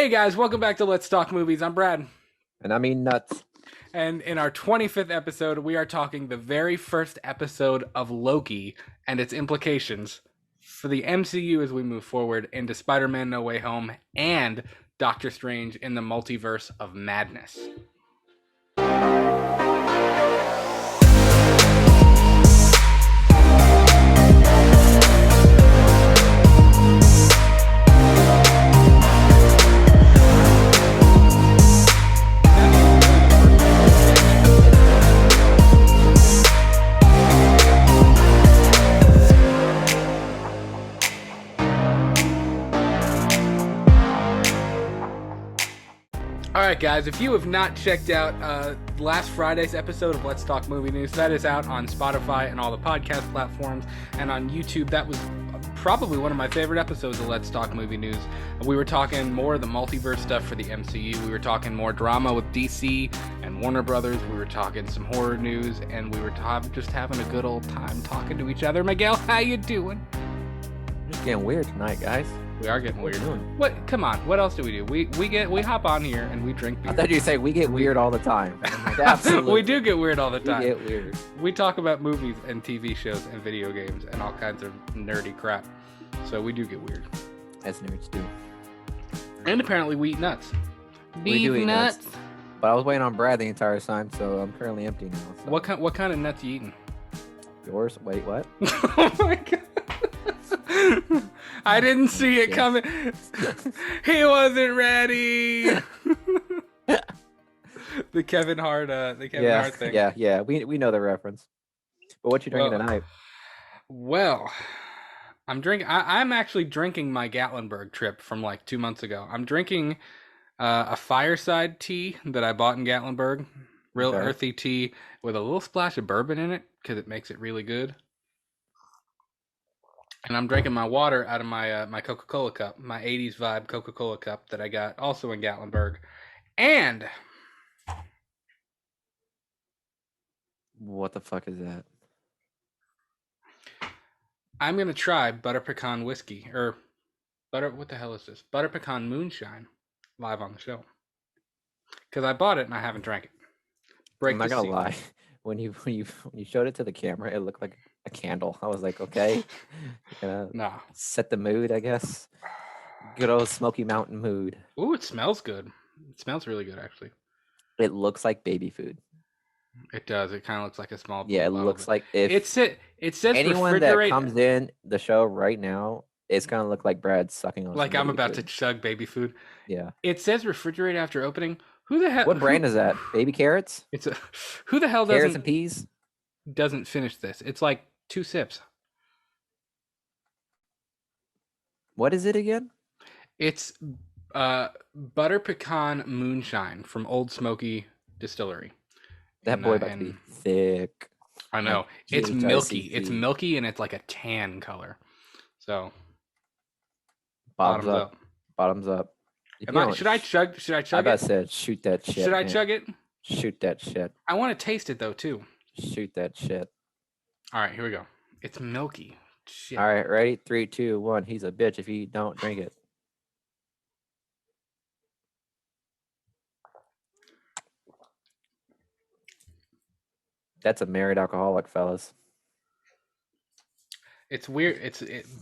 Hey guys, welcome back to Let's Talk Movies. I'm Brad. And I mean nuts. And in our 25th episode, we are talking the very first episode of Loki and its implications for the MCU as we move forward into SpiderMan No Way Home and Doctor Strange in the Multiverse of Madness. Alright guys, if you have not checked out last Friday's episode of Let's Talk Movie News, that is out on Spotify and all the podcast platforms, and on YouTube. That was probably one of my favorite episodes of Let's Talk Movie News. We were talking more of the multiverse stuff for the MCU. We were talking more drama with DC and Warner Brothers. We were talking some horror news, and we were just having a good old time talking to each other. Miguel, how you doing? Just getting weird tonight, guys. We are getting weird. What? Come on. What else do we do? We hop on here and we drink beer. I thought you say we get weird all the time. Like, absolutely. We do get weird all the time. We get weird. We talk about movies and TV shows and video games and all kinds of nerdy crap. So we do get weird. As nerds do. And apparently we eat nuts. We do eat nuts. But I was waiting on Brad the entire time, so I'm currently empty now. So. What kind of nuts you eating? Yours? Wait, what? Oh my god. I didn't see it coming. He wasn't ready. The Kevin Hart thing. Yeah. We know the reference. But what you drinking tonight? Well, I'm actually drinking my Gatlinburg trip from like 2 months ago. I'm drinking a fireside tea that I bought in Gatlinburg. Real earthy tea with a little splash of bourbon in it because it makes it really good. And I'm drinking my water out of my my Coca-Cola cup, my 80s vibe Coca-Cola cup that I got also in Gatlinburg. And what the fuck is that? I'm going to try Butter Pecan whiskey, what the hell is this? Butter Pecan Moonshine live on the show. Because I bought it and I haven't drank it. I'm not going to lie. When you showed it to the camera, it looked like a candle. I was like, okay. Nah. Set the mood, I guess. Good old Smoky Mountain mood. Ooh, it smells good. It smells really good, actually. It looks like baby food. It does. It kind of looks like a small. Yeah, it looks like if it says anyone that comes in the show right now, it's gonna look like Brad sucking on. Like I'm about to chug baby food. Yeah. It says refrigerate after opening. Who the hell? What brand is that? Baby carrots? Who the hell carrots and peas? Doesn't finish this. It's like 2 sips. What is it again? It's Butter Pecan Moonshine from Old Smoky Distillery. That boy about to be thick. I know. Like, it's milky. It's milky and it's like a tan color. So bottoms up. Bottoms up. Should I chug it? I said shoot that shit. Should I chug it? Shoot that shit. I want to taste it though too. Shoot that shit. All right, here we go. It's milky. Shit. All right, ready? 3, 2, 1. He's a bitch if you don't drink it. That's a married alcoholic, fellas. It's weird.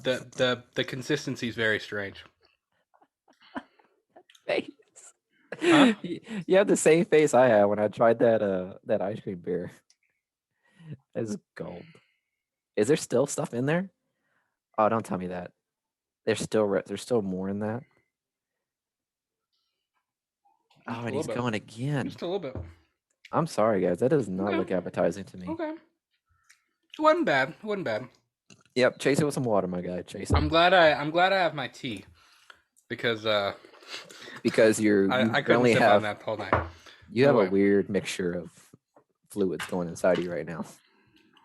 The consistency is very strange. Face. Huh? You have the same face I had when I tried that ice cream beer. It's gold. Is there still stuff in there? Oh, don't tell me that. There's still more in that. Oh, and he's going again. Just a little bit. I'm sorry, guys. That does not look appetizing to me. Okay. It wasn't bad. Yep. Chase it with some water, my guy. Chase it. I'm glad I have my tea because you I couldn't sip on that whole night. You have a weird mixture of fluids going inside you right now.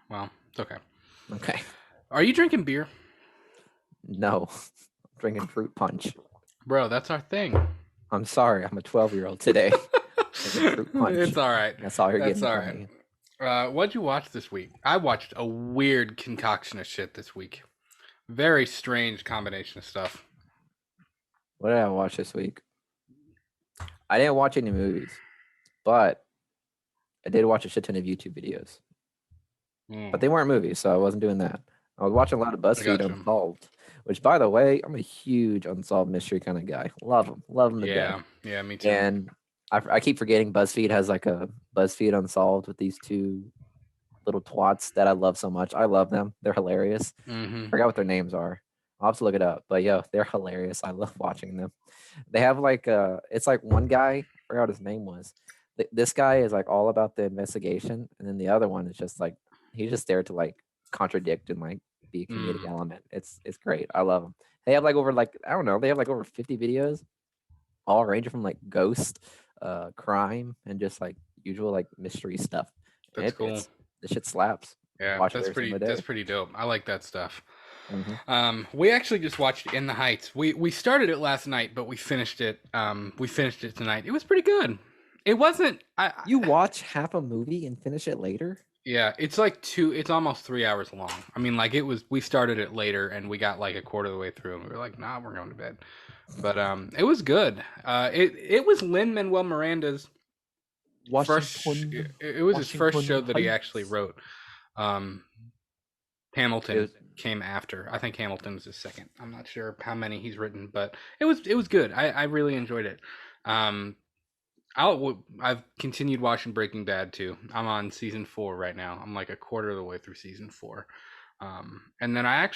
Well, it's okay. Okay. Are you drinking beer? No. I'm drinking fruit punch. Bro, that's our thing. I'm sorry. I'm a 12-year-old today. Fruit punch. It's all right. That's all you're getting. That's all right. What'd you watch this week? I watched a weird concoction of shit this week. Very strange combination of stuff. What did I watch this week? I didn't watch any movies, but I did watch a shit ton of YouTube videos. But they weren't movies, so I wasn't doing that. I was watching a lot of I BuzzFeed got you. Unsolved, which, by the way, I'm a huge unsolved mystery kind of guy. Love them to death. Yeah, me too. And I keep forgetting BuzzFeed has like a BuzzFeed Unsolved with these two little twats that I love so much. I love them. They're hilarious. I forgot what their names are. I'll have to look it up. But yo, they're hilarious. I love watching them. They have like it's like one guy, I forgot what his name was. This guy is like all about the investigation, and then the other one is just like he's just there to like contradict and like be a comedic element. It's great. I love them. They have like over like I don't know, they have like over 50 videos, all ranging from like ghost, crime, and just like usual like mystery stuff. That's cool. The shit slaps. Yeah, Watch that's pretty dope. I like that stuff. Mm-hmm. We actually just watched In the Heights. We started it last night, but we finished it. We finished it tonight. It was pretty good. It wasn't. You watch half a movie and finish it later? Yeah, it's like it's almost 3 hours long. I mean, like we started it later and we got like a quarter of the way through and we were like, nah, we're going to bed. But it was good. It was Lin-Manuel Miranda's first. It was his first show that he actually wrote. Hamilton came after. I think Hamilton was his second. I'm not sure how many he's written, but it was good. I really enjoyed it. I've continued watching Breaking Bad too. I'm on season 4 right now. I'm like a quarter of the way through season 4. And then I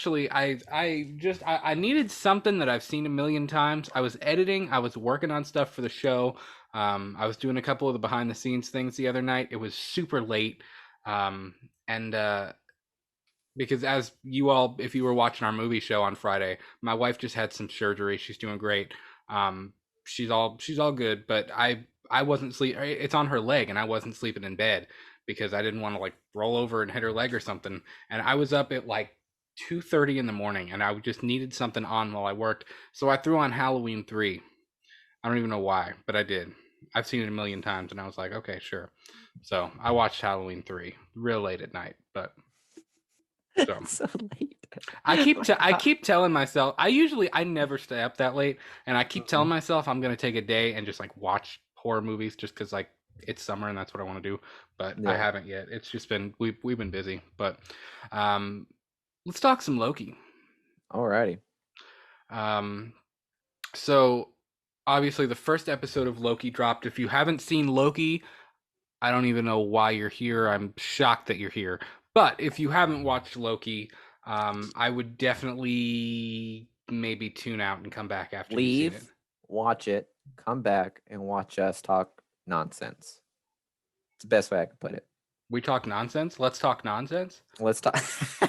needed something that I've seen a million times. I was editing. I was working on stuff for the show. I was doing a couple of the behind the scenes things the other night. It was super late. Because as you all, if you were watching our movie show on Friday, my wife just had some surgery. She's doing great. She's all good, but I wasn't sleeping. It's on her leg, and I wasn't sleeping in bed because I didn't want to like roll over and hit her leg or something. And I was up at like 2:30 in the morning, and I just needed something on while I worked. So I threw on Halloween 3. I don't even know why, but I did. I've seen it a million times, and I was like, okay, sure. So I watched Halloween 3 real late at night, but so late. I keep telling myself I never stay up that late, and I keep telling myself I'm gonna take a day and just like watch horror movies just because like it's summer and that's what I want to do, but I haven't yet. It's just been we've been busy, but let's talk some Loki. Alrighty. So obviously the first episode of Loki dropped. If you haven't seen Loki, I don't even know why you're here. I'm shocked that you're here. But if you haven't watched Loki, I would definitely maybe tune out and come back after you've seen it. Watch it, come back, and watch us talk nonsense. It's the best way I can put it. We talk nonsense? Let's talk nonsense? Let's talk.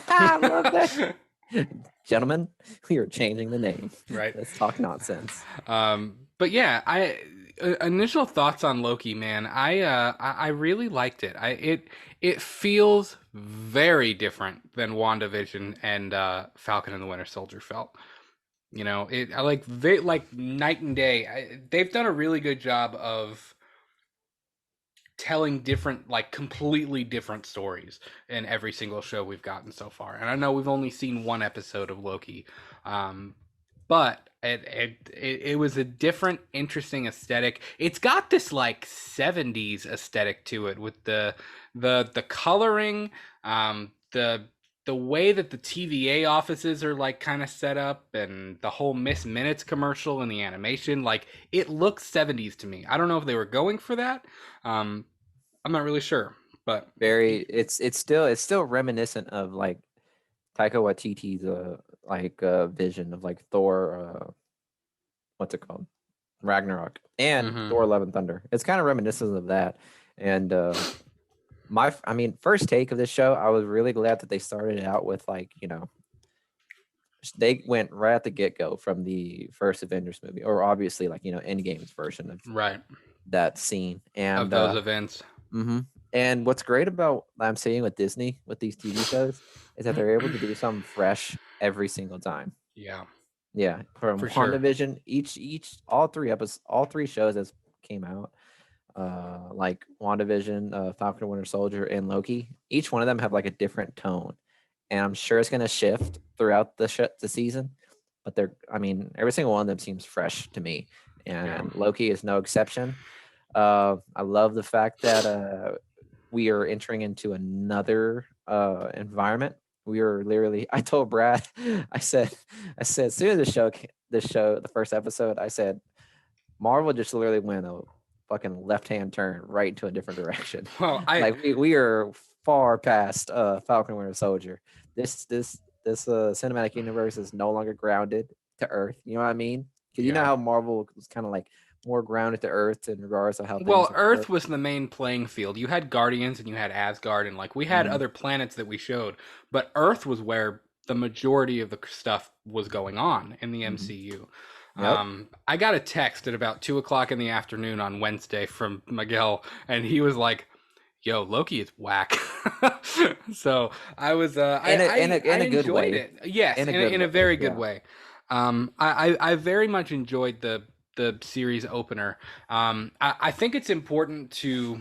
I love that. Gentlemen, we are changing the name. Right. Let's talk nonsense. But yeah, initial thoughts on Loki, man. I really liked it. It feels very different than WandaVision and Falcon and the Winter Soldier felt. You know, I like night and day. They've done a really good job of telling different, like completely different stories in every single show we've gotten so far. And I know we've only seen one episode of Loki, but it was a different, interesting aesthetic. It's got this like 70s aesthetic to it with the coloring, the way that the TVA offices are like kind of set up, and the whole Miss Minutes commercial and the animation, like it looks 70s to me. I don't know if they were going for that. I'm not really sure, but it's still reminiscent of like Taika Waititi's vision of like Thor, what's it called, Ragnarok, and Thor: Love and Thunder. It's kind of reminiscent of that. And first take of this show, I was really glad that they started it out with like, you know, they went right at the get-go from the first Avengers movie, or obviously like, you know, Endgame's version of that scene and of those events. And what's great about I'm seeing with Disney with these TV shows is that they're able to do something fresh every single time. Yeah, from WandaVision, all three shows that came out, like WandaVision, Falcon and Winter Soldier, and Loki, each one of them have like a different tone, and I'm sure it's going to shift throughout the season. But every single one of them seems fresh to me, and Loki is no exception. I love the fact that we are entering into another environment. We are literally. I told Brad, I said, as soon as the first episode, I said, Marvel just literally went a fucking left hand turn right into a different direction. Well, Like we are far past Falcon Winter Soldier. This cinematic universe is no longer grounded to Earth. You know what I mean? Because you know yeah. how Marvel was kind of like more grounded to Earth in regards to how things Well, work. Earth was the main playing field. You had Guardians and you had Asgard, and like we had Mhm. other planets that we showed, but Earth was where the majority of the stuff was going on in the Mhm. MCU. Yep. I got a text at about 2 o'clock in the afternoon on Wednesday from Miguel, and he was like, "Yo, Loki is whack." So I was, I In a good enjoyed way. it. Yes, In a good in a way. very good Yeah. way. I very much enjoyed the series opener. I think it's important to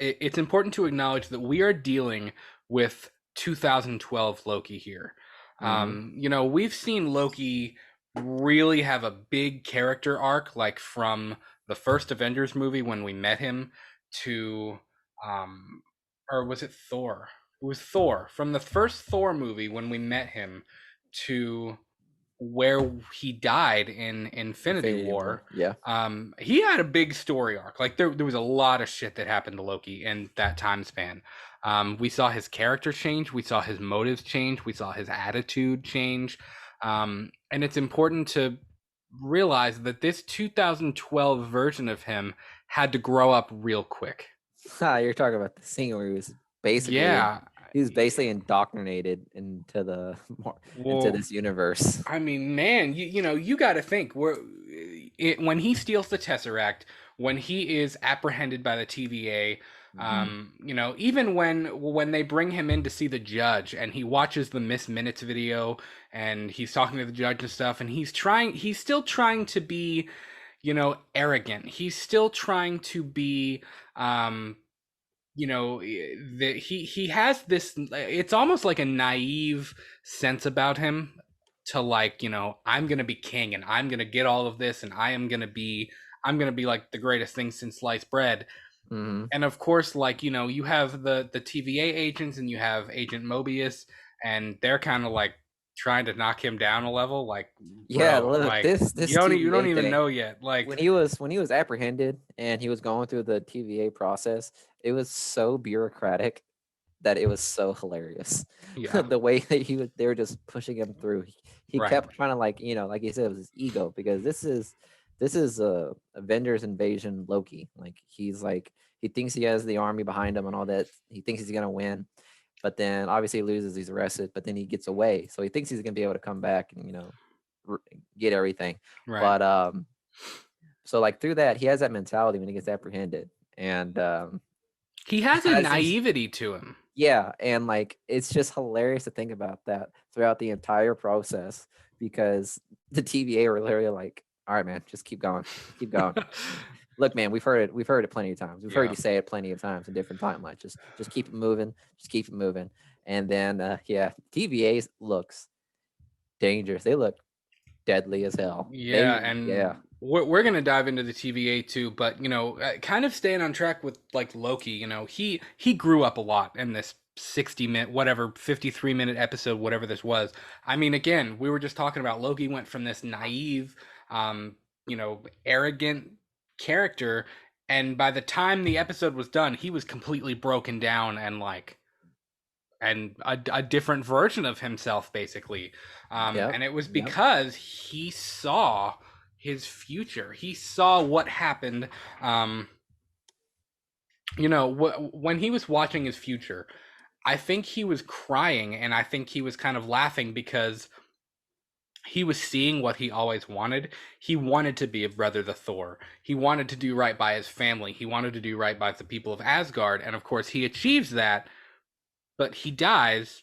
acknowledge that we are dealing with 2012 Loki here. Mhm. We've seen Loki really have a big character arc, like from the first Avengers movie when we met him to, um, or was it Thor? It was Thor from the first Thor movie when we met him to where he died in Infinity Infinity War. War. Yeah. He had a big story arc. Like there was a lot of shit that happened to Loki in that time span. We saw his character change. We saw his motives change. We saw his attitude change. And it's important to realize that this 2012 version of him had to grow up real quick. You're talking about the scene where basically Yeah. he was basically indoctrinated into Well, this universe. I mean, man, you got to think when he steals the Tesseract, when he is apprehended by the TVA, Mhm. even when they bring him in to see the judge and he watches the Miss Minutes video and he's talking to the judge and stuff, and he's still trying to be, arrogant. He's still trying to be, that he has this, it's almost like a naive sense about him to, like, I'm gonna be king and I'm gonna get all of this and I'm gonna be like the greatest thing since sliced bread. Mhm. And of course, like, you have the TVA agents and you have Agent Mobius, and they're kind of like trying to knock him down a level, like, Yeah, bro, look, like, this you don't TVA even thing. know yet, like. When he was apprehended and he was going through the TVA process, it was so bureaucratic that it was so hilarious. Yeah. The way that they were just pushing him through. He Right. kept trying to, like, like you said, it was his ego, because this is a Avengers invasion Loki. Like, he's like, he thinks he has the army behind him and all that. He thinks he's gonna win, but then obviously he loses, he's arrested, but then he gets away. So he thinks he's gonna be able to come back and get everything. Right. But so, like, through that, he has that mentality when he gets apprehended, and He has a as he's naivety to him. yeah, and like, it's just hilarious to think about that throughout the entire process, because the TVA were literally like, "All right, man, just keep going, keep going. Look, man, we've heard it plenty of times. We've heard Yeah. you say it plenty of times in different timelines. Just keep it moving, just keep it moving." And then yeah, TVA's looks dangerous. They look deadly as hell. Yeah, Yeah. and we're gonna dive into the TVA too, but kind of staying on track with like Loki. He grew up a lot in this 60-minute, whatever, 53-minute episode, whatever this was. I mean, again, we were just talking about Loki went from this naive, arrogant character, and by the time the episode was done, he was completely broken down and like and a different version of himself, basically. Yep. And it was Yep. because he saw his future. He saw what happened. When he was watching his future, I think he was crying and I think he was kind of laughing because he was seeing what he always wanted. He wanted to be a brother to Thor. He wanted to do right by his family. He wanted to do right by the people of Asgard. And of course, he achieves that, but he dies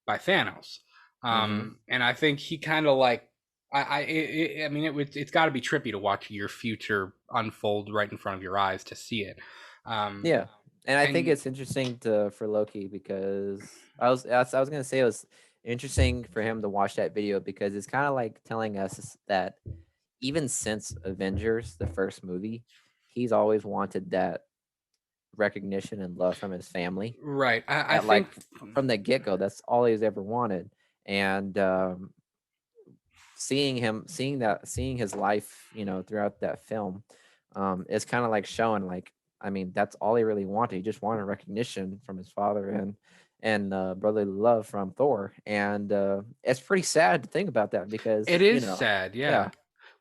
by Thanos. Mm-hmm. And I think he kind of like, I mean, it's got to be trippy to watch your future unfold right in front of your eyes to see it. Um, Yeah, and I think and it's interesting for Loki, because I was gonna say it was interesting for him to watch that video, because it's kind of like telling us that even since Avengers, the first movie, he's always wanted that recognition and love from his family. Right. I At like think from the get go, that's all he's ever wanted. And seeing his life, throughout that film, is kind of like showing like, I mean, that's all he really wanted. He just wanted recognition from his father and brotherly love from Thor. And it's pretty sad to think about that because it is sad, yeah. yeah.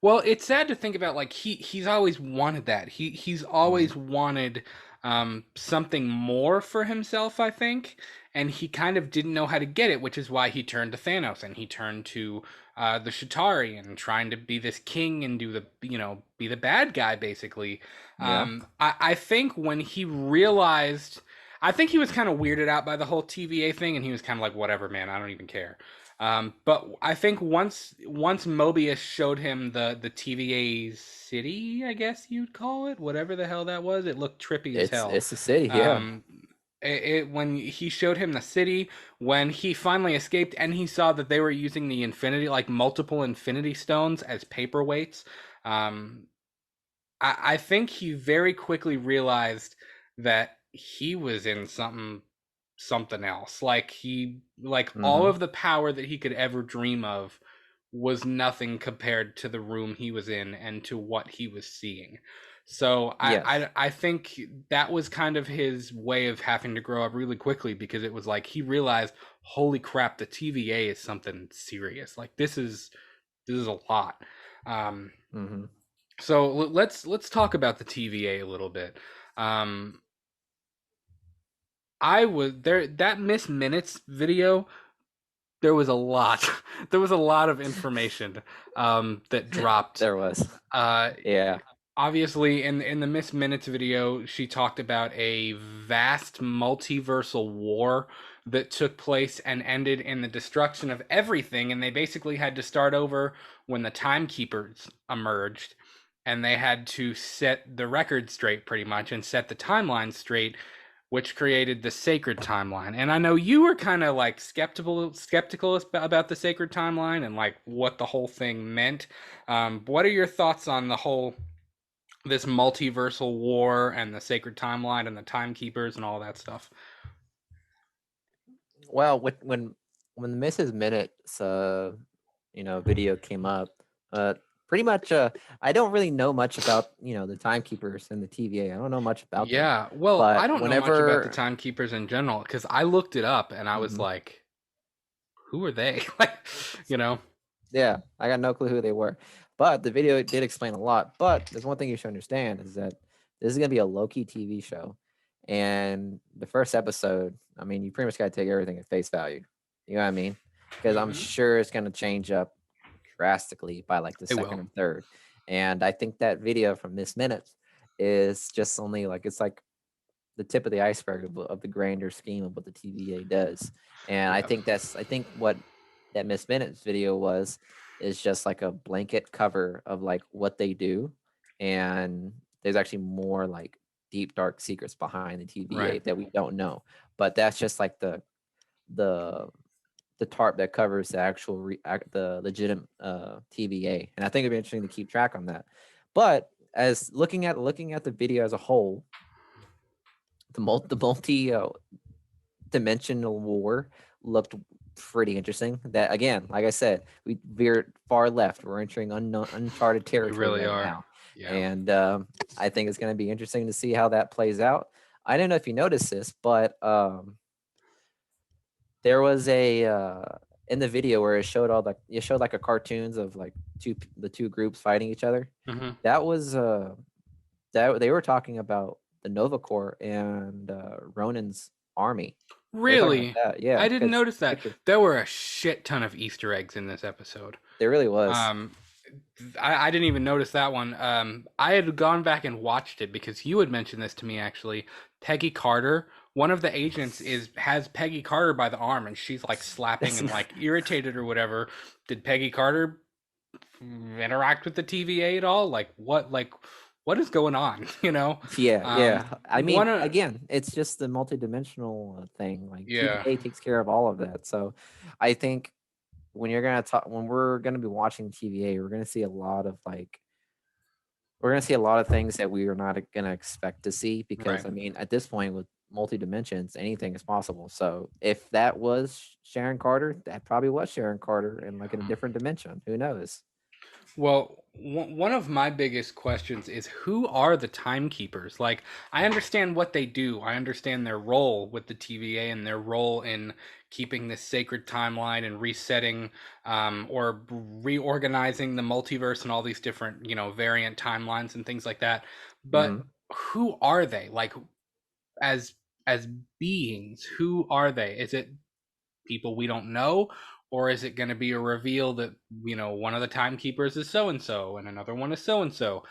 Well, it's sad to think about. Like he's always wanted that. He's Mhm. always wanted something more for himself, I think, and he kind of didn't know how to get it, which is why he turned to Thanos and he turned to the Shatari and trying to be this king and do the be the bad guy basically. Yeah. I think when he realized, I think he was kind of weirded out by the whole TVA thing, and he was kind of like, whatever, man, I don't even care. But I think once Mobius showed him the TVA city, I guess you'd call it, whatever the hell that was, it looked trippy as hell. It's a city, yeah. Um, when he showed him the city, when he finally escaped, and he saw that they were using the Infinity, like multiple Infinity Stones as paperweights. Um, I think he very quickly realized that he was in something else. Like all Hmm. of the power that he could ever dream of was nothing compared to the room he was in and to what he was seeing. So Yes. I think that was kind of his way of having to grow up really quickly, because it was like he realized, holy crap, the TVA is something serious. Like this is a lot. Um, Hmm. so let's talk about the TVA a little bit. Um, I was there, that Miss Minutes video. There was a lot. There was a lot of information that dropped. There was. Uh, Yeah. Obviously, in the Miss Minutes video, she talked about a vast multiversal war that took place and ended in the destruction of everything, and they basically had to start over when the timekeepers emerged, and they had to set the record straight pretty much and set the timeline straight, which created the sacred timeline. And I know you were kind of like skeptical about the sacred timeline and like what the whole thing meant. What are your thoughts on the whole this multiversal war and the sacred timeline and the timekeepers and all that stuff? Well, when the Mrs. Minutes video came up, uh pretty much I don't really know much about, the timekeepers and the TVA. I don't know much about them. Yeah, well, I But don't know much about the whenever timekeepers in general because I looked it up and I was Mhm. like, who are they? Like, you know? Yeah, I got no clue who they were. But the video did explain a lot. But there's one thing you should understand is that this is gonna be a Loki TV show. And the first episode, I mean, you pretty much gotta take everything at face value. You know what I mean? Because I'm Mm-hmm. sure it's gonna change up drastically by like the They will. second and third. And I think that video from Miss Minutes is just only like it's like the tip of the iceberg of the grander scheme of what the TVA does. And Yeah. I think what that Miss Minutes video was is just like a blanket cover of like what they do. And there's actually more like deep dark secrets behind the TVA Right. that we don't know. But that's just like the the tarp that covers the actual the legitimate TVA. And I think it'd be interesting to keep track on that. But as looking at the video as a whole, the multi dimensional war looked pretty interesting. That again, like I said, we veered far left. We're entering uncharted We territory really right are. now, Yeah. and I think it's going to be interesting to see how that plays out. I don't know if you noticed this, but there was a in the video where it showed like a cartoons of like the two groups fighting each other. Mm-hmm. That was that they were talking about the Nova Corps and Ronan's army. They were talking about Really? that, yeah, I didn't because notice that. There were a shit ton of Easter eggs in this episode. there really was. Um, I didn't even notice that one. I had gone back and watched it because you had mentioned this to me actually. Peggy Carter, one of the agents, has Peggy Carter by the arm, and she's like slapping That's and not, like irritated or whatever. Did Peggy Carter interact with the TVA at all? What is going on? You know, yeah, yeah. I one mean, of again, it's just the multidimensional thing. Like yeah, TVA takes care of all of that. So, I think when you're gonna talk, when we're gonna be watching TVA, we're gonna see a lot of things that we are not gonna expect to see, because Right. I mean, at this point with multi dimensions, anything is possible. So if that was Sharon Carter, that probably was Sharon Carter, and like in a different dimension. Who knows? Well, one of my biggest questions is who are the timekeepers? Like, I understand what they do. I understand their role with the TVA and their role in keeping this sacred timeline and resetting or reorganizing the multiverse and all these different, variant timelines and things like that. But Hmm. who are they? Like, as as beings, who are they? Is it people we don't know, or is it going to be a reveal that one of the timekeepers is so and so and another one is so and so?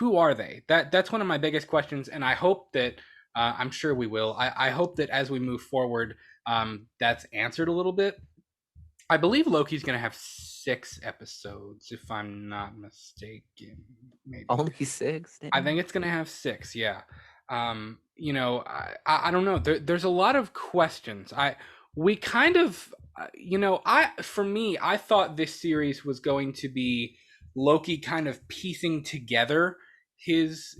Who are they? That's one of my biggest questions, and I hope that I'm sure we will. I hope that as we move forward, that's answered a little bit. I believe Loki's going to have 6 episodes, if I'm not mistaken. Maybe. Only six? I Damn. think it's gonna have 6. Yeah. I don't know. There's a lot of questions. We kind of, for me, I thought this series was going to be Loki kind of piecing together his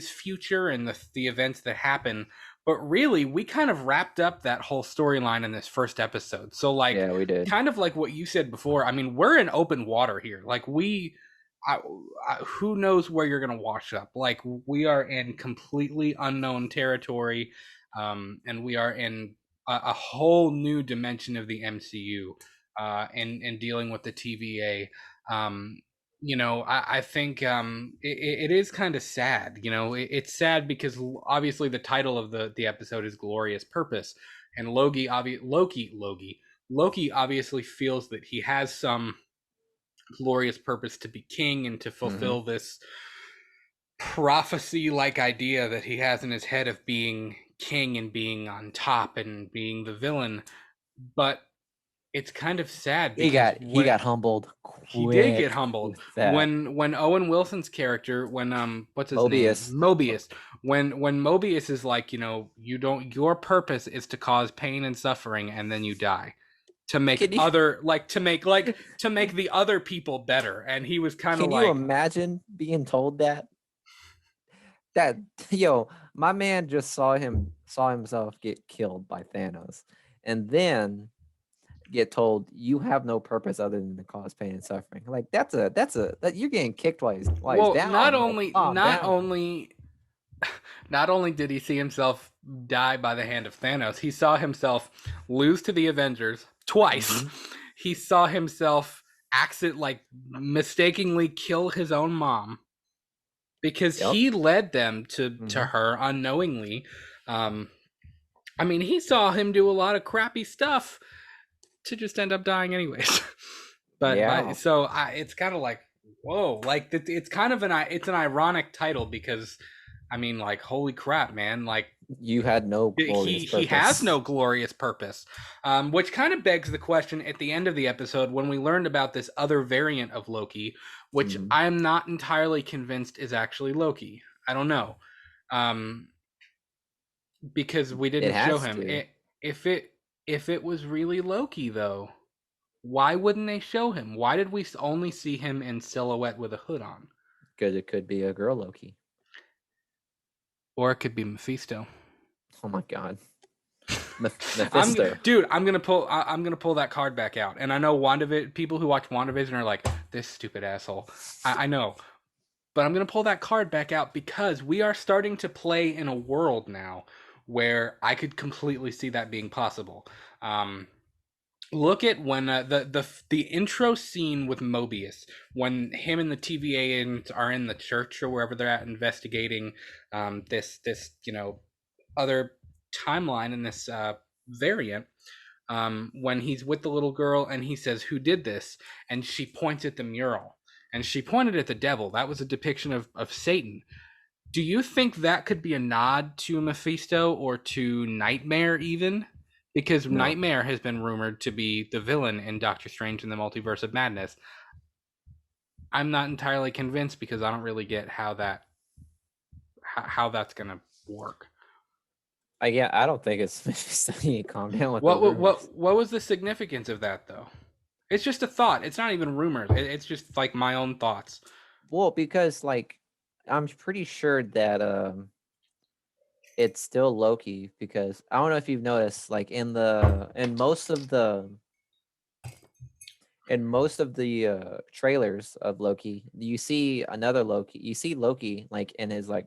future and the events that happen. But really, we kind of wrapped up that whole storyline in this first episode. So, like, Yeah, we did. kind of like what you said before. I mean, we're in open water here. Like, I, who knows where you're going to wash up? Like, we are in completely unknown territory, and we are in a whole new dimension of the MCU, and dealing with the TVA. I think it is kind of sad. It's sad because obviously the title of the episode is Glorious Purpose, and Loki obviously feels that he has some glorious purpose to be king and to Hmm. fulfill this prophecy like idea that he has in his head of being king and being on top and being the villain. But it's kind of sad He because got humbled he did get quick humbled with that. when Owen Wilson's character, when what's his name, Mobius. Mobius, when Mobius is like, you don't, your purpose is to cause pain and suffering and then you die to make Can you other, like, to make the other people better, and he was kind of can you like, imagine being told that? That yo, my man just saw himself get killed by Thanos, and then get told you have no purpose other than to cause pain and suffering. Like that you're getting kicked while he's well, not down. Like only calm not down. only not only did he see himself die by the hand of Thanos, he saw himself lose to the Avengers twice. Hmm. He saw himself mistakenly kill his own mom because Yep. he led them to Hmm. her unknowingly. Um, I mean, he saw him do a lot of crappy stuff to just end up dying anyways. Yeah. It's kind of like, whoa, like it's kind of it's an ironic title because I mean, like, holy crap, man, like You had no glorious he has no purpose. glorious purpose, which kind of begs the question at the end of the episode when we learned about this other variant of Loki, which Mhm. I am not entirely convinced is actually Loki. I don't know, um, because we It didn't show has him. to. If it was really Loki though, why wouldn't they show him? Why did we only see him in silhouette with a hood on? Because it could be a girl Loki. Or it could be Mephisto. Oh my god. I'm Mephisto. dude. I'm gonna pull that card back out. And I know WandaVision. People who watch WandaVision are like, this stupid asshole. I know, but I'm gonna pull that card back out because we are starting to play in a world now where I could completely see that being possible. Um, Look at when the intro scene with Mobius, when him and the TVA are in the church or wherever they're at investigating this other timeline in this variant. When he's with the little girl and he says, "Who did this?" and she points at the mural, and she pointed at the devil. That was a depiction of Satan. Do you think that could be a nod to Mephisto or to Nightmare even? Because No. Nightmare has been rumored to be the villain in Doctor Strange in the Multiverse of Madness. I'm not entirely convinced because I don't really get how that's gonna work. I don't think it's Mephisto. You calm down with the What rumors. what was the significance of that though? It's just a thought. It's not even rumors. It's just like my own thoughts. Well, because like I'm pretty sure that it's still Loki, because I don't know if you've noticed, like in most of the trailers of Loki, you see another Loki. You see Loki like in his like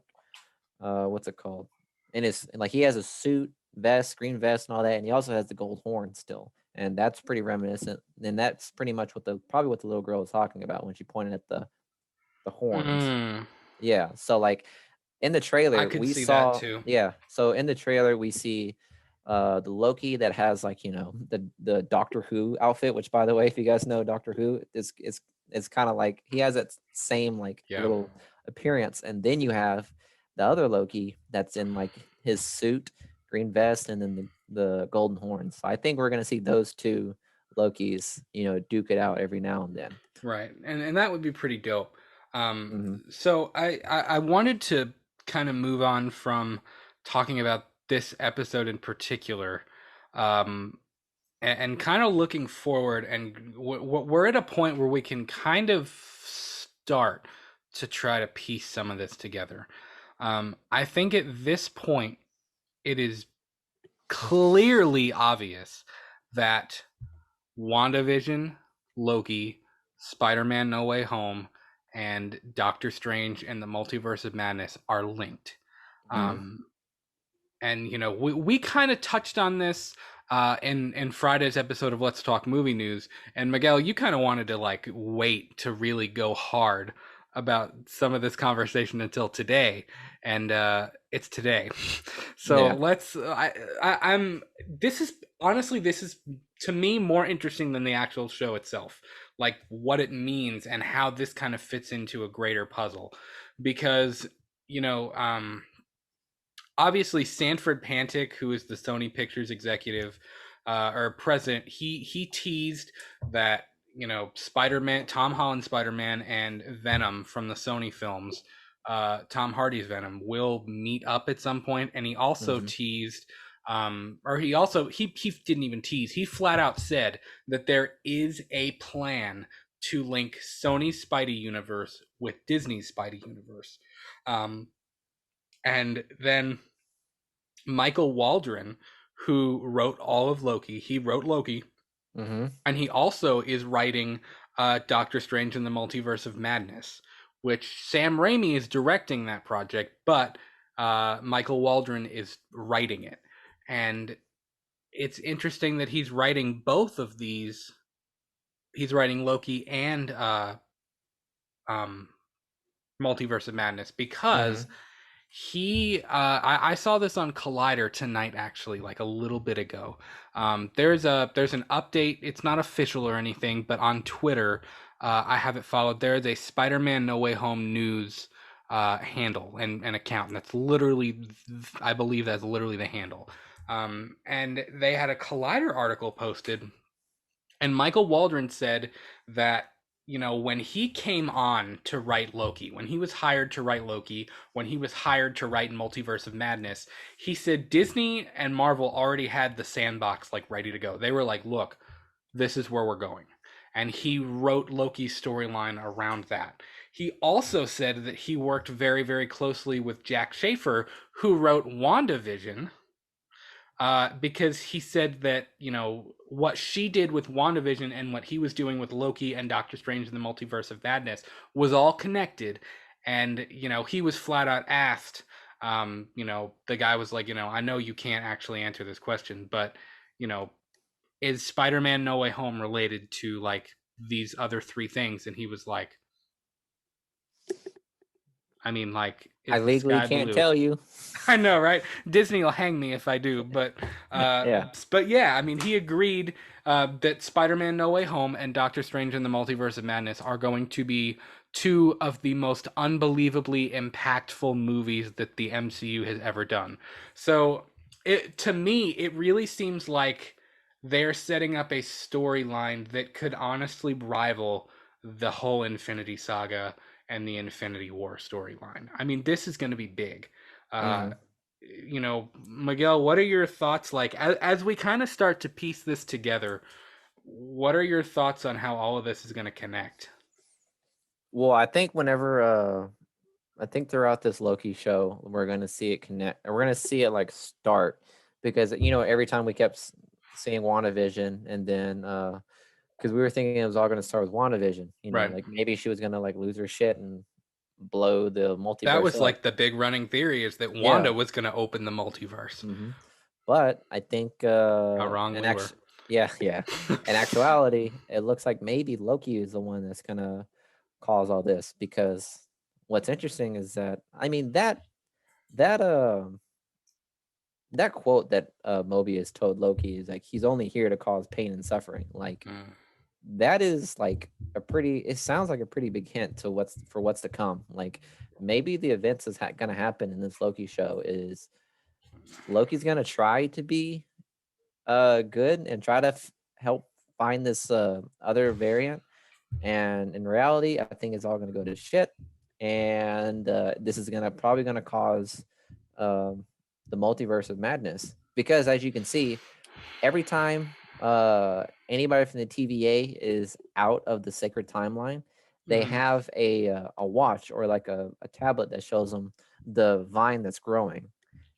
what's it called? In his, like, he has a suit, vest, green vest, and all that, and he also has the gold horn still, and that's pretty reminiscent. And that's pretty much what the little girl was talking about when she pointed at the horns. Mm, Yeah. So like in the I trailer could we see that saw, too. yeah. So in the trailer we see the Loki that has, like, the Doctor Who outfit, which, by the way, if you guys know Doctor Who, it's kind of like he has that same like Yeah. little appearance. And then you have the other Loki that's in like his suit, green vest, and then the golden horns. So I think we're gonna see those two Lokis, duke it out every now and then. Right, and that would be pretty dope. Hmm. So I wanted to kind of move on from talking about this episode in particular, um, and kind of looking forward. And we're at a point where we can kind of start to try to piece some of this together. I think at this point, it is clearly obvious that WandaVision, Loki, Spider-Man No Way Home, and Doctor Strange and the Multiverse of Madness are linked. Hmm. Um, and we kind of touched on this in Friday's episode of Let's Talk Movie News. And Miguel, you kind of wanted to like wait to really go hard about some of this conversation until today, and it's today. So Yeah. let's. I'm. This is honestly, this is to me more interesting than the actual show itself, like what it means and how this kind of fits into a greater puzzle, because you know. Obviously Sanford Pantic, who is the Sony Pictures executive or president, he teased that Spider-Man, Tom Holland Spider-Man, and Venom from the Sony films, Tom Hardy's Venom, will meet up at some point, and he also Hmm. teased. Or he didn't even tease. He flat out said that there is a plan to link Sony's Spidey universe with Disney's Spidey universe. Um, and then Michael Waldron, who wrote all of Loki, he wrote Loki, Hmm. and he also is writing Doctor Strange in the Multiverse of Madness, which Sam Raimi is directing that project, but Michael Waldron is writing it. And it's interesting that he's writing both of these. He's writing Loki and um, Multiverse of Madness because Hmm. I saw this on Collider tonight, actually, like a little bit ago. There's an update. It's not official or anything, but on Twitter, I have it followed. There is a Spider-Man No Way Home news handle and account, and that's literally, I believe that's literally the handle. And they had a Collider article posted, and Michael Waldron said that, when he came on to write Loki, when he was hired to write Loki, when he was hired to write Multiverse of Madness, he said Disney and Marvel already had the sandbox like ready to go. They were like, look, this is where we're going. And he wrote Loki's storyline around that. He also said that he worked very, very closely with Jack Schaefer, who wrote WandaVision, because he said that what she did with WandaVision and what he was doing with Loki and Doctor Strange in the Multiverse of Madness was all connected, and he was flat out asked. The guy was like, I know you can't actually answer this question, but you know, is Spider-Man No Way Home related to like these other three things? And he was like, I mean, like, I is the legally sky can't blue? tell you. I know, right? Disney will hang me if I do, uh, Yeah. but yeah, I mean, he agreed that Spider-Man: No Way Home and Doctor Strange in the Multiverse of Madness are going to be two of the most unbelievably impactful movies that the MCU has ever done. So, to me, it really seems like they're setting up a storyline that could honestly rival the whole Infinity Saga and the Infinity War storyline. I mean, this is going to be big. Uh, Hmm. Miguel, what are your thoughts like as we kind of start to piece this together? what are your thoughts on how all of this is going to connect? Well, I think I think throughout this Loki show, we're gonna see it connect, and we're gonna see it like start, because every time we kept seeing WandaVision, and then because we were thinking it was all gonna start with WandaVision, Right. like maybe she was gonna like lose her shit and blow the That multiverse was up. like the big running theory, is that Yeah. Wanda was going to open the multiverse. But I think How wrong we were. yeah, yeah. In actuality, it looks like maybe Loki is the one that's gonna cause all this, because what's interesting is that, I mean, that that quote that Mobius told Loki is like, he's only here to cause pain and suffering. Like, Mm, that is like a pretty, it sounds like a pretty big hint to what's to come. Like, maybe the events is gonna happen in this Loki show is Loki's gonna try to be good and try to help find this other variant, and in reality I think it's all going to go to shit, and this is probably going to cause um, the multiverse of madness, because as you can see, every time anybody from the TVA is out of the sacred timeline, they mhm. have a watch, or like a tablet that shows them the vine that's growing,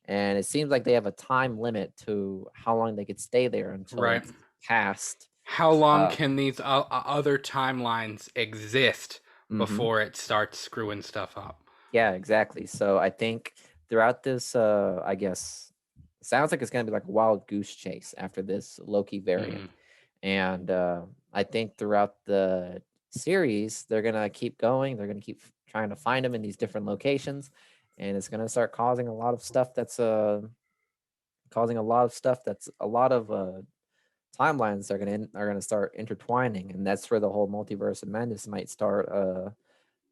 and it seems like they have a time limit to how long they could stay there until Right. it's past. How long Uh, can these other timelines exist mhm. before it starts screwing stuff up? Yeah, exactly. So I think throughout this, I guess, sounds like it's gonna be like a wild goose chase after this Loki variant, Mm, and I think throughout the series they're gonna keep going. They're gonna keep trying to find them in these different locations, and it's gonna start causing a lot of stuff that's a lot of timelines are gonna start intertwining, and that's where the whole multiverse of madness might start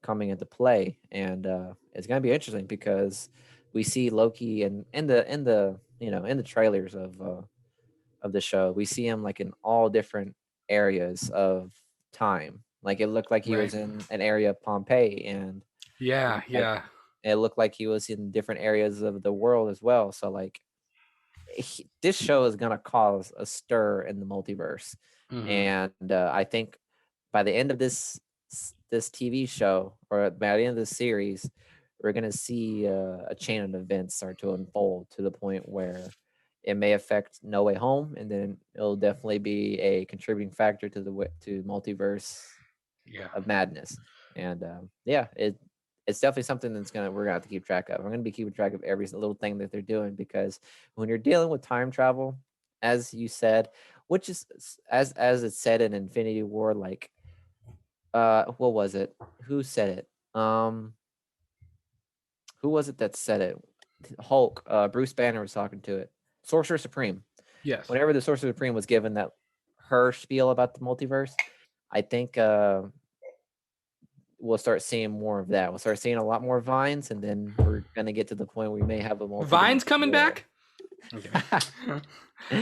coming into play. And it's gonna be interesting, because we see Loki, and in the in the trailers of the show, we see him like in all different areas of time. Like, it looked like he right. was in an area of Pompeii, and Yeah, like yeah. it looked like he was in different areas of the world as well. So like, this show is gonna cause a stir in the multiverse, Hmm. and I think by the end of this TV show, or by the end of this series, we're gonna see a chain of events start to unfold to the point where it may affect No Way Home, and then it'll definitely be a contributing factor to to Multiverse Yeah. of Madness. And yeah, it's definitely something we're gonna have to keep track of. I'm gonna be keeping track of every little thing that they're doing, because when you're dealing with time travel, as you said, which is as it said in Infinity War, like what was it? Who said it? Who was it that said it? Hulk. Bruce Banner was talking to it. Sorcerer Supreme. Yes. Whenever the Sorcerer Supreme was given that her spiel about the multiverse, I think we'll start seeing more of that. We'll start seeing a lot more vines, and then we're gonna get to the point where we may have a Vine's multi-dimensional coming world. back. Okay.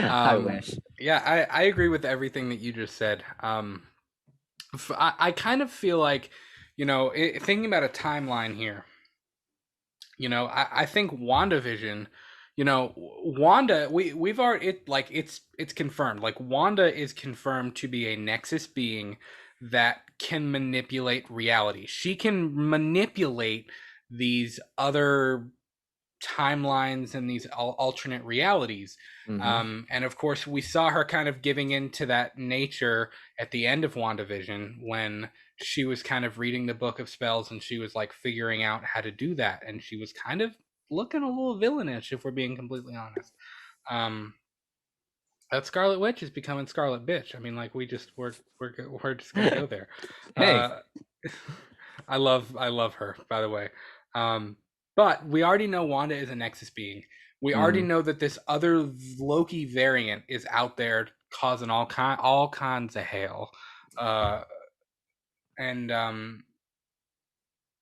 I wish. Yeah, I agree with everything that you just said. I kind of feel like, thinking about a timeline here, I think WandaVision, Wanda, we've already, it's confirmed. Like, Wanda is confirmed to be a Nexus being that can manipulate reality. She can manipulate these other timelines and these alternate realities. Mm-hmm. And of course, we saw her kind of giving into that nature at the end of WandaVision, when she was kind of reading the book of spells and she was like figuring out how to do that. And she was kind of looking a little villainish, if we're being completely honest. Um, that Scarlet Witch is becoming Scarlet Bitch. I mean, like, we're just gonna go there. Hey. Uh, I love her, by the way. Um, but we already know Wanda is a Nexus being. We already Mm-hmm. know that this other Loki variant is out there causing all kinds of hail. Uh, and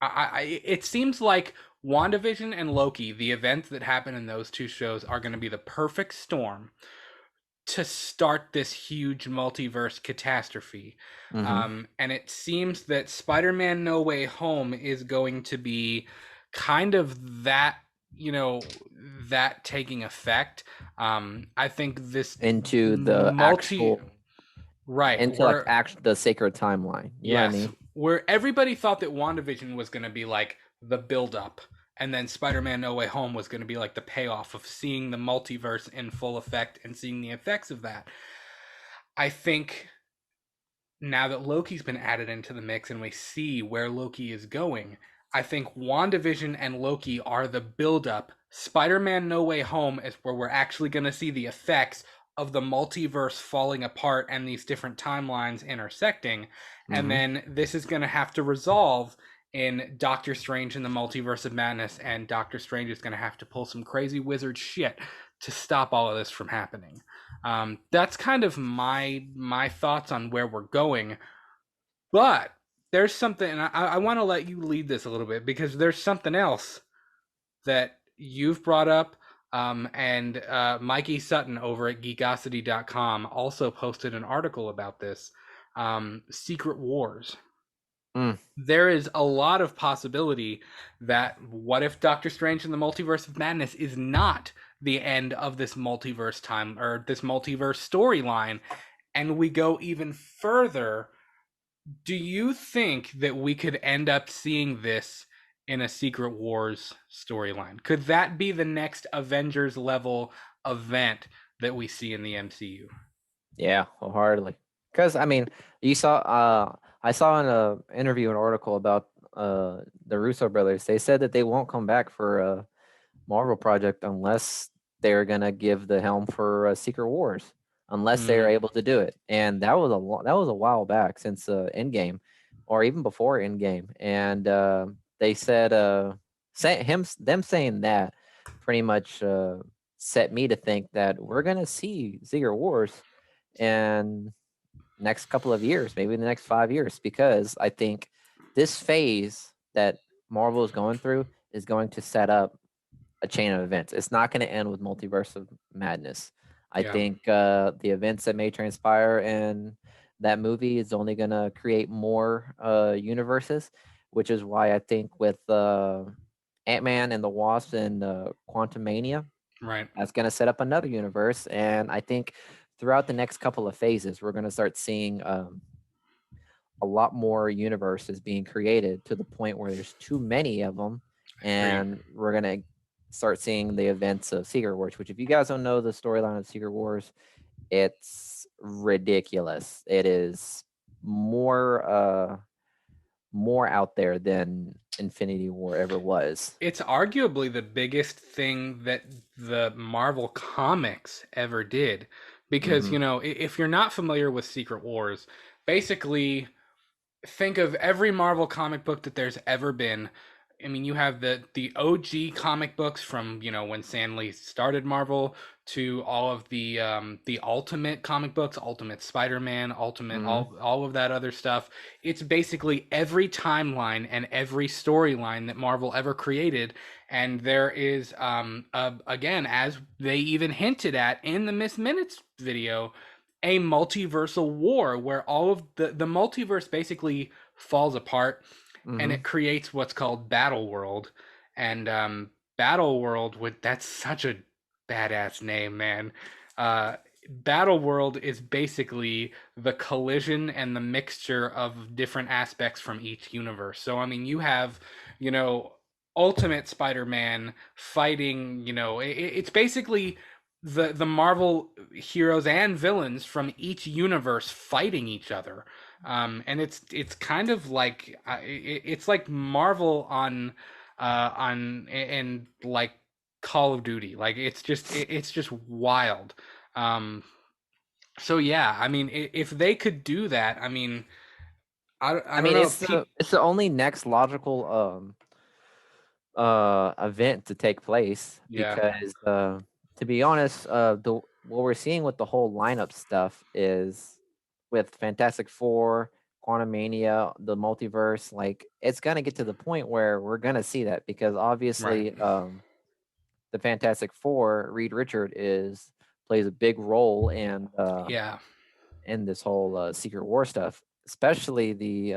it seems like WandaVision and Loki, the events that happen in those two shows, are going to be the perfect storm to start this huge multiverse catastrophe. Mm-hmm. And it seems that Spider-Man No Way Home is going to be kind of that, that taking effect. I think this Into the multi actual Right. into like the sacred timeline. You know what I Yes, mean? where everybody thought that WandaVision was going to be like the build up, and then Spider-Man No Way Home was going to be like the payoff of seeing the multiverse in full effect and seeing the effects of that. I think now that Loki's been added into the mix and we see where Loki is going, I think WandaVision and Loki are the build-up. Spider-Man No Way Home is where we're actually going to see the effects of the multiverse falling apart and these different timelines intersecting. And Mm-hmm. then this is going to have to resolve in Doctor Strange in the Multiverse of Madness, and Doctor Strange is going to have to pull some crazy wizard shit to stop all of this from happening. That's kind of my thoughts on where we're going. But there's something, and I want to let you lead this a little bit because there's something else that you've brought up. And Mikey Sutton over at geekosity.com also posted an article about this. Secret Wars. Mm. There is a lot of possibility that what if Doctor Strange in the Multiverse of Madness is not the end of this multiverse time or this multiverse storyline, and we go even further. Do you think that we could end up seeing this in a Secret Wars storyline? Could that be the next Avengers level event that we see in the MCU? Yeah, wholeheartedly. Because I mean, you saw. I saw in a interview an article about the Russo brothers. They said that they won't come back for a Marvel project unless they're gonna give the helm for Secret Wars, unless they're Mm, able to do it. And that was that was a while back since Endgame, or even before Endgame. And they said them saying that pretty much set me to think that we're gonna see Secret Wars and next couple of years, maybe the next 5 years, because I think this phase that Marvel is going through is going to set up a chain of events. It's not going to end with Multiverse of Madness. I yeah, think the events that may transpire in that movie is only going to create more universes, which is why I think with Ant-Man and the Wasp and Quantumania, right. that's going to set up another universe. And I think throughout the next couple of phases, we're going to start seeing a lot more universes being created to the point where there's too many of them. I agree. And we're going to start seeing the events of Secret Wars, which, if you guys don't know the storyline of Secret Wars, it's ridiculous. It is more out there than Infinity War ever was. It's arguably the biggest thing that the Marvel comics ever did. Because, Hmm. you know, if you're not familiar with Secret Wars, basically think of every Marvel comic book that there's ever been. I mean, you have the OG comic books from, you know, when Stan Lee started Marvel, to all of the Ultimate comic books, Ultimate Spider-Man, Ultimate Hmm. all of that other stuff. It's basically every timeline and every storyline that Marvel ever created. And there is again, as they even hinted at in the Miss Minutes video, a multiversal war where all of the multiverse basically falls apart, and Hmm. it creates what's called Battle World. And Battle World, with that's such a badass name, man. Battle World is basically the collision and the mixture of different aspects from each universe. So I mean, you have, you know, Ultimate Spider-Man fighting, you know, it's basically the Marvel heroes and villains from each universe fighting each other. And it's kind of like it's like Marvel on and like Call of Duty. Like it's just wild. Um, so yeah, I mean, if they could do that, I mean, I I don't mean, know. it's the only next logical event to take place, Yeah, because to be honest, the what we're seeing with the whole lineup stuff is with Fantastic Four, Quantumania, the multiverse. Like, it's gonna get to the point where we're gonna see that, because right. obviously the Fantastic Four, Reed Richard is plays a big role Yeah. in this whole Secret War stuff, especially the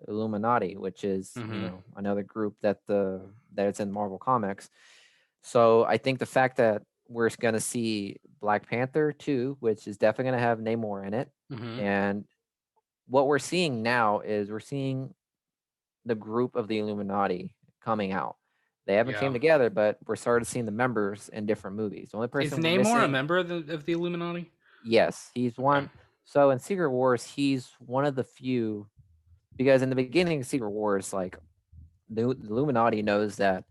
Illuminati, which is, Mm-hmm. another group that it's in Marvel Comics. So I think the fact that we're going to see Black Panther 2, which is definitely going to have Namor in it. Mm-hmm. And what we're seeing now is we're seeing the group of the Illuminati coming out. They haven't Yeah. came together, but we're starting seeing the members in different movies. The only Is person we're Namor a missing, member of the Illuminati? yes, he's Okay. one. So in Secret Wars, he's one of the few, because in the beginning of Secret Wars, like the Illuminati knows that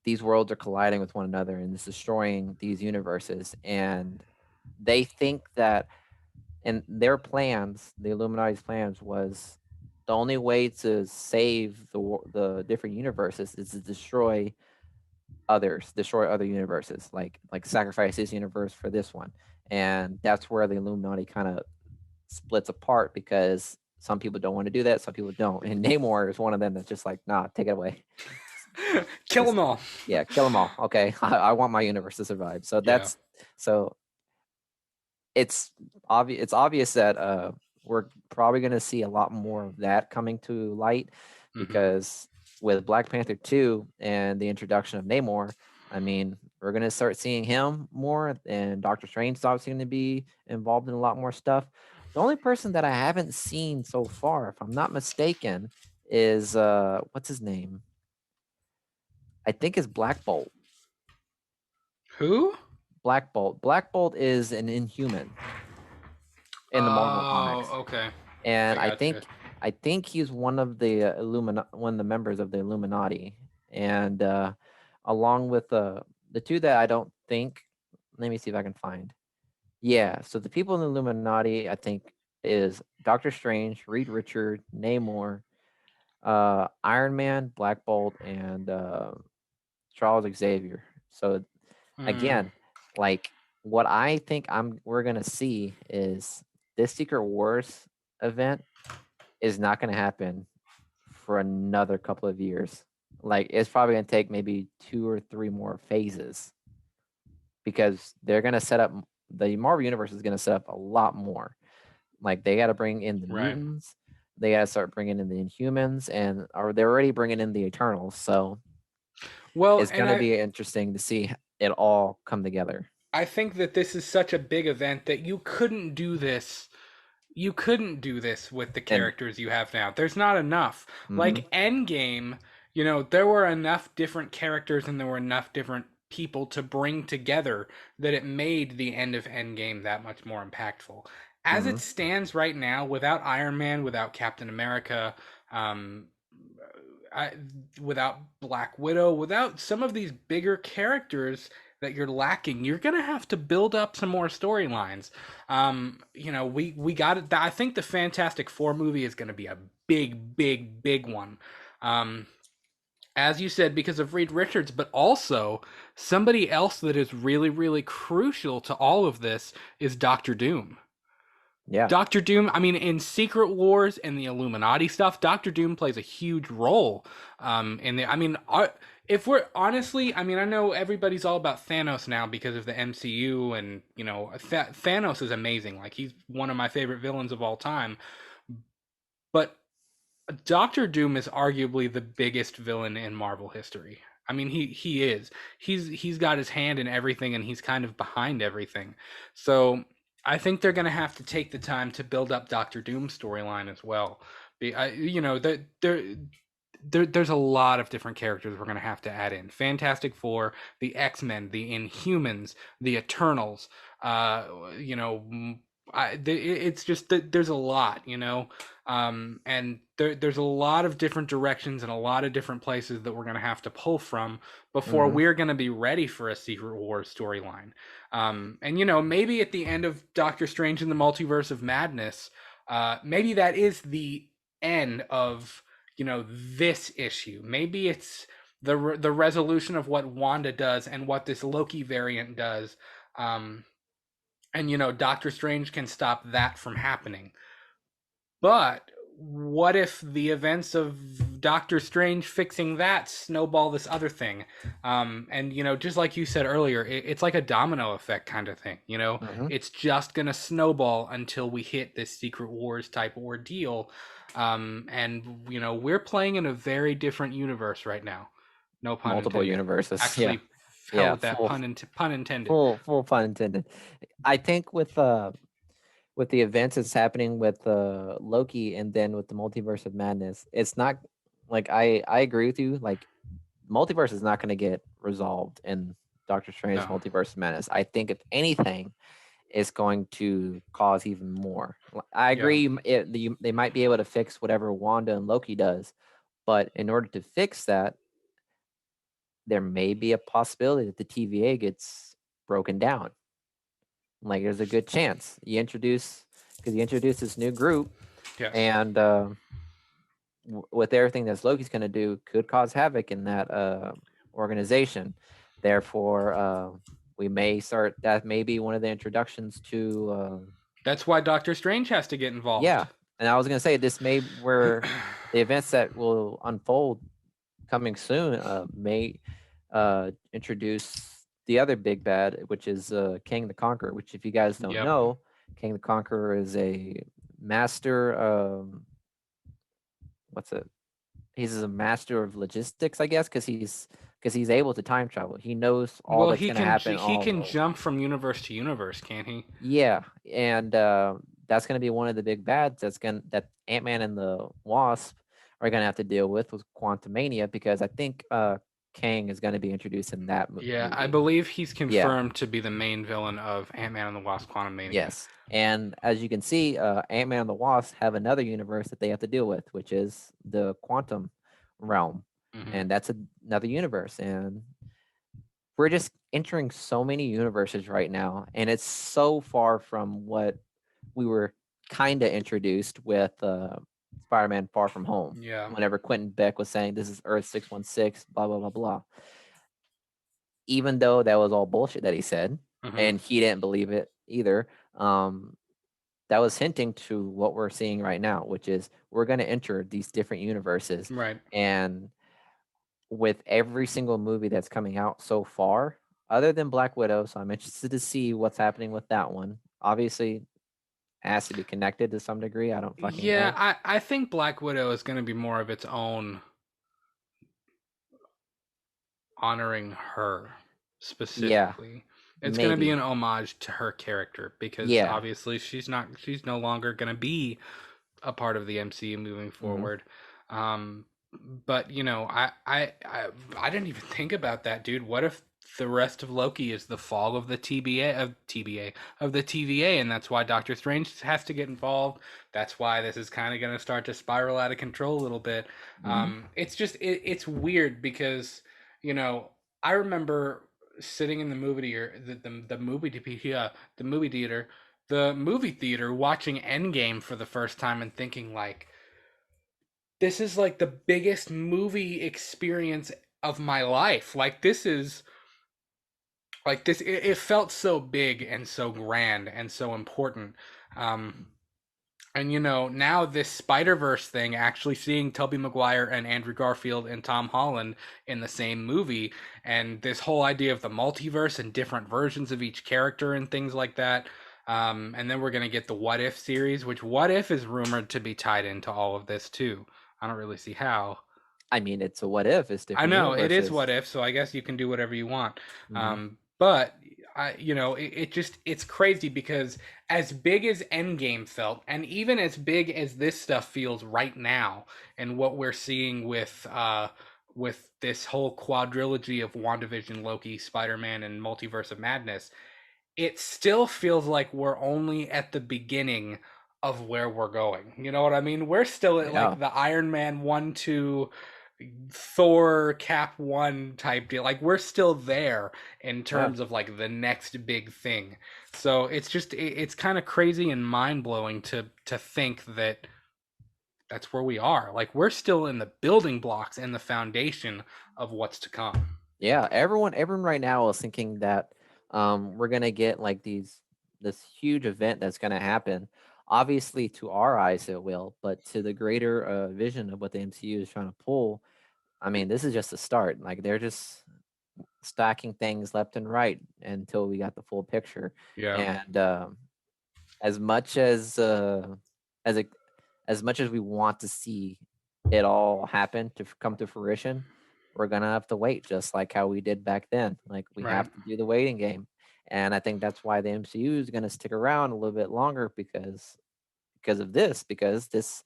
these worlds are colliding with one another and it's destroying these universes, and they think that, and their plans, the Illuminati's plans, was the only way to save the different universes is to destroy others, destroy other universes, like sacrifice this universe for this one. And that's where the Illuminati kind of splits apart, because some people don't want to do that, some people don't. And Namor is one of them that's just like, nah, take it away. Kill them all. Yeah, kill them all. Okay, I want my universe to survive. So Yeah. so it's obvious. It's obvious that we're probably going to see a lot more of that coming to light, Mm-hmm. because with Black Panther 2 and the introduction of Namor, I mean, we're going to start seeing him more, and Doctor Strange is obviously going to be involved in a lot more stuff. The only person that I haven't seen so far, if I'm not mistaken, is what's his name? I think is Black Bolt. Who? Black Bolt. Black Bolt is an Inhuman in the Marvel comics, Oh, okay. I and gotcha. I think he's one of the one of the members of the Illuminati, and along with the two that I don't think. Let me see if I can find. Yeah, so the people in the Illuminati, I think, is Doctor Strange, Reed Richard, Namor, Iron Man, Black Bolt, and Charles Xavier. So Mm, again, like what I think we're gonna see is this Secret Wars event is not gonna happen for another couple of years. Like it's probably gonna take maybe 2 or 3 more phases, because they're gonna set up, the Marvel universe is gonna set up a lot more. Like they got to bring in the right. mutants, they got to start bringing in the Inhumans, and or they're already bringing in the Eternals. So Well, it's and gonna be interesting to see it all come together. I think that this is such a big event that you couldn't do this. You couldn't do this with the And characters you have now. There's not enough. mhm, Like Endgame, there were enough different characters and there were enough different people to bring together that it made the end of Endgame that much more impactful. As it mhm, stands right now, without Iron Man, without Captain America, um, I, without Black Widow, without some of these bigger characters that you're lacking, you're gonna have to build up some more storylines. We got it. I think the Fantastic Four movie is gonna be a big, big, big one. Um, as you said, because of Reed Richards, but also somebody else that is really, really crucial to all of this is Doctor Doom. yeah, Doctor Doom, I mean, in Secret Wars and the Illuminati stuff, Doctor Doom plays a huge role. In the, I mean, if we're honestly, I mean, I know everybody's all about Thanos now because of the MCU, and Thanos is amazing. Like he's one of my favorite villains of all time. But Doctor Doom is arguably the biggest villain in Marvel history. I mean, he is. He's got his hand in everything, and he's kind of behind everything. So I think they're going to have to take the time to build up Doctor Doom's storyline as well. There's a lot of different characters we're going to have to add in. Fantastic Four, the X-Men, the Inhumans, the Eternals. Uh, you know, it's just that there's a lot, and there's a lot of different directions and a lot of different places that we're going to have to pull from before mhm, we're going to be ready for a Secret Wars storyline. And maybe at the end of Doctor Strange in the Multiverse of Madness, maybe that is the end of this issue. Maybe it's the resolution of what Wanda does and what this Loki variant does. And Doctor Strange can stop that from happening. But what if the events of Doctor Strange fixing that snowball this other thing? And just like you said earlier, it's like a domino effect kind of thing. mhm. It's just gonna snowball until we hit this Secret Wars type ordeal. And we're playing in a very different universe right now. No pun Multiple intended. universes. Yeah. Actually, hell Yeah, with that pun intended. full pun intended. I think with the events that's happening with Loki and then with the Multiverse of Madness, it's not like I agree with you. Like multiverse is not going to get resolved in Doctor Strange No. Multiverse of Madness. I think if anything, it's going to cause even more. I agree. They might be able to fix whatever Wanda and Loki does, but in order to fix that, there may be a possibility that the TVA gets broken down. Like there's a good chance you introduce this new group, Yes. and with everything that Loki's going to do, could cause havoc in that organization. Therefore, we may start. That may be one of the introductions to. That's why Doctor Strange has to get involved. Yeah, and I was going to say this may where the events that will unfold coming soon may introduce the other big bad, which is King the Conqueror. Which, if you guys don't know, King the Conqueror is a master. What's it? He's a master of logistics, I guess, because he's able to time travel. He knows all that's going to happen. He can jump from universe to universe, can't he? Yeah, and that's going to be one of the big bads that Ant-Man and the Wasp are going to have to deal with Quantumania, because I think Kang is going to be introduced in that movie. Yeah, I believe he's confirmed to be the main villain of Ant-Man and the Wasp: Quantumania. Yes, and as you can see, Ant-Man and the Wasp have another universe that they have to deal with, which is the quantum realm, and that's another universe, and we're just entering so many universes right now, and it's so far from what we were kind of introduced with Spider-Man Far From Home. Yeah. Whenever Quentin Beck was saying this is Earth 616, blah blah blah blah. Even though that was all bullshit that he said, and he didn't believe it either, that was hinting to what we're seeing right now, which is we're going to enter these different universes, right? And with every single movie that's coming out so far, other than Black Widow, so I'm interested to see what's happening with that one. Obviously, it has to be connected to some degree. I don't fucking know. I think Black Widow is going to be more of its own, honoring her specifically. It's going to be an homage to her character, because obviously she's no longer going to be a part of the MCU moving forward. But I didn't even think about that, dude. What if the rest of Loki is the fall of the TVA, and that's why Doctor Strange has to get involved. That's why this is kind of going to start to spiral out of control a little bit. It's just it's weird, because I remember sitting in the movie theater watching Endgame for the first time and thinking, like, this is like the biggest movie experience of my life. Like, this is like this. It felt so big and so grand and so important. And now this Spider-Verse thing, actually seeing Tobey Maguire and Andrew Garfield and Tom Holland in the same movie, and this whole idea of the multiverse and different versions of each character and things like that. And then we're going to get the What If series, which What If is rumored to be tied into all of this too. I don't really see how. I mean, it's a what if. It's different. I know it is what if, so I guess you can do whatever you want. But it's crazy, because as big as Endgame felt, and even as big as this stuff feels right now, and what we're seeing with this whole quadrilogy of WandaVision, Loki, Spider-Man, and Multiverse of Madness, it still feels like we're only at the beginning of where we're going. You know what I mean? We're still at like the Iron Man 1-2, Thor Cap 1 type deal. Like, we're still there in terms of like the next big thing. So it's just it's kind of crazy and mind-blowing to think that that's where we are. Like, we're still in the building blocks and the foundation of what's to come. Yeah, everyone right now is thinking that we're gonna get like this huge event that's gonna happen. Obviously, to our eyes, it will, but to the greater vision of what the MCU is trying to pull, I mean, this is just a start. Like, they're just stacking things left and right until we got the full picture. Yeah. And as much as we want to see it all happen to come to fruition, we're gonna have to wait, just like how we did back then. Like we Right. have to do the waiting game, and I think that's why the MCU is gonna stick around a little bit longer because of this, because this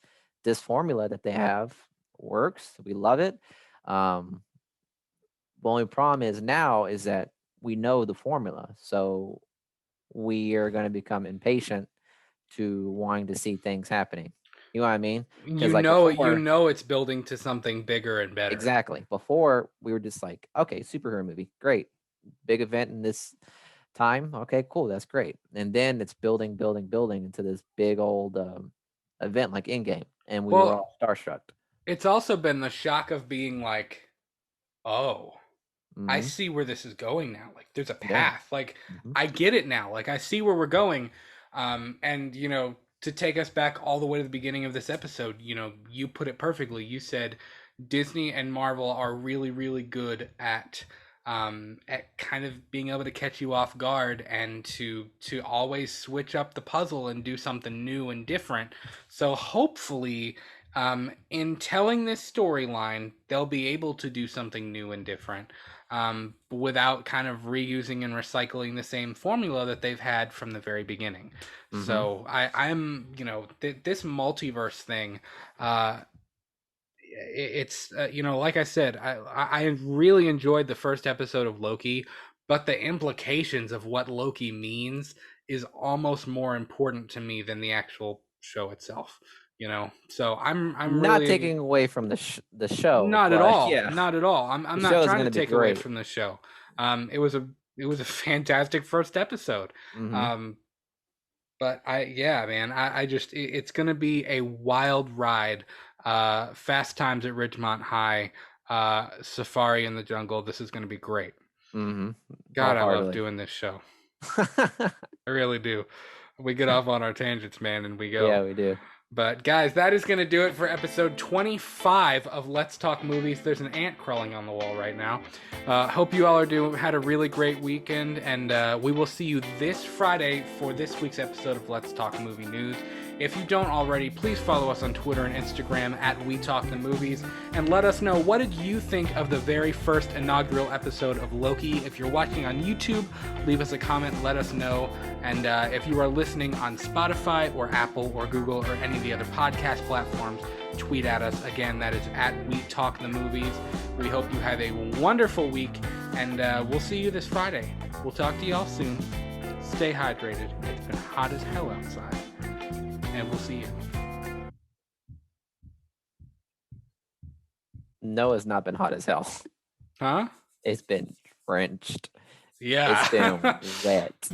formula that they have works. We love it. Um, the only problem is now is that we know the formula, so we are going to become impatient to wanting to see things happening. You know what I mean? Because like You before, know it's building to something bigger and better. exactly. Before we were just like, okay, superhero movie, great, big event in this time. Okay, cool, that's great. And then it's building, building, building into this big old event like in game, and we were Well, all starstruck. it's also been the shock of being like, oh, I Hmm. see where this is going now. Like there's a Yeah. path. Like Hmm. I get it now. Like I see where we're going. And to take us back all the way to the beginning of this episode, you put it perfectly. You said Disney and Marvel are really, really good at kind of being able to catch you off guard and to always switch up the puzzle and do something new and different. So hopefully, in telling this storyline, they'll be able to do something new and different, without kind of reusing and recycling the same formula that they've had from the very beginning. Hmm. So I'm this multiverse thing. It's like I said, I really enjoyed the first episode of Loki, but the implications of what Loki means is almost more important to me than the actual show itself. So I'm Not really. taking away from the show, Not at but all. yeah, Not at all. I'm the not show is trying going to to be take away great. from the show. It was a fantastic first episode. Hmm. Um, but yeah, man, it's gonna be a wild ride. Fast Times at Ridgemont High, Safari in the Jungle. This is gonna be great. Hmm. God, I love Wholeheartedly. doing this show. I really do. We get off on our tangents, man, and we go. Yeah, we do. But guys, that is going to do it for episode 25 of Let's Talk Movies. There's an ant crawling on the wall right now. Hope you all had a really great weekend, and we will see you this Friday for this week's episode of Let's Talk Movie News. If you don't already, please follow us on Twitter and Instagram at We Talk the Movies, and let us know, what did you think of the very first inaugural episode of Loki? If you're watching on YouTube, leave us a comment, let us know. And if you are listening on Spotify or Apple or Google or any of the other podcast platforms, tweet at us. Again, that is at We Talk the Movies. We hope you have a wonderful week, and we'll see you this Friday. We'll talk to y'all soon. Stay hydrated. It's been hot as hell outside. And we'll see you. No, it's not been hot as hell. Huh? It's been drenched. Yeah. It's been wet.